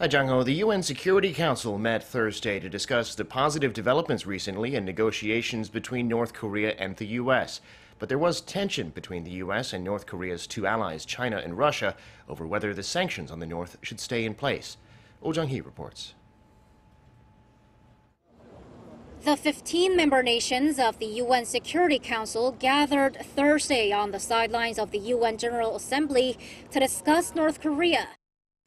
Hi, Jung-hee. The UN Security Council met Thursday to discuss the positive developments recently in negotiations between North Korea and the U.S. But there was tension between the U.S. and North Korea's two allies, China and Russia, over whether the sanctions on the North should stay in place. Jung-hee reports. The 15 member nations of the UN Security Council gathered Thursday on the sidelines of the UN General Assembly to discuss North Korea.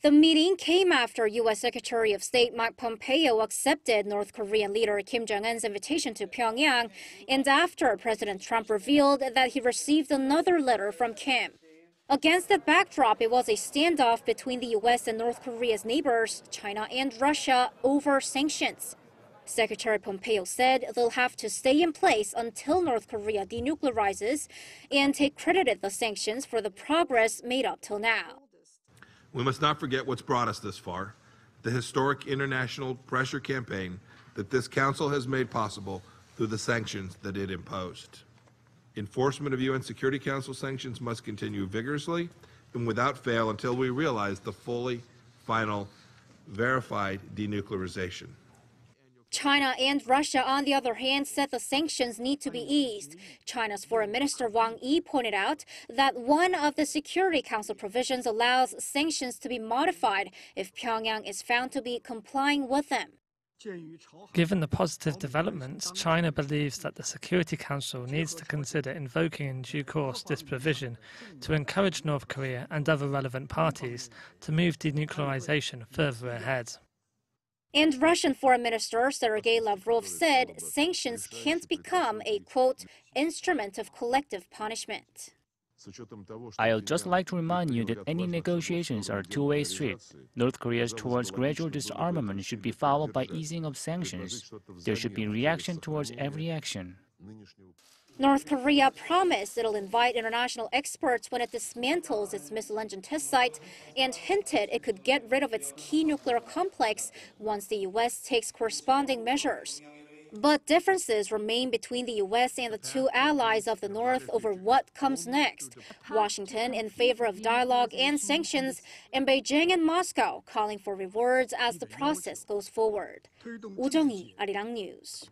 The meeting came after U.S. Secretary of State Mike Pompeo accepted North Korean leader Kim Jong-un's invitation to Pyongyang, and after President Trump revealed that he received another letter from Kim. Against that backdrop, it was a standoff between the U.S. and North Korea's neighbors, China and Russia, over sanctions. Secretary Pompeo said they'll have to stay in place until North Korea denuclearizes, and he credited the sanctions for the progress made up till now. We must not forget what's brought us this far, the historic international pressure campaign that this Council has made possible through the sanctions that it imposed. Enforcement of UN Security Council sanctions must continue vigorously and without fail until we realize the fully, final, verified denuclearization. China and Russia, on the other hand, said the sanctions need to be eased. China's Foreign Minister Wang Yi pointed out that one of the Security Council provisions allows sanctions to be modified if Pyongyang is found to be complying with them. Given the positive developments, China believes that the Security Council needs to consider invoking in due course this provision to encourage North Korea and other relevant parties to move denuclearization further ahead. And Russian Foreign Minister Sergei Lavrov said sanctions can't become a, quote, instrument of collective punishment. I'll just like to remind you that any negotiations are a two-way street. North Korea's towards gradual disarmament should be followed by easing of sanctions. There should be reaction towards every action. North Korea promised it'll invite international experts when it dismantles its missile engine test site and hinted it could get rid of its key nuclear complex once the U.S. takes corresponding measures. But differences remain between the U.S. and the two allies of the North over what comes next. Washington in favor of dialogue and sanctions, and Beijing and Moscow calling for rewards as the process goes forward. Jung-hee, Arirang News.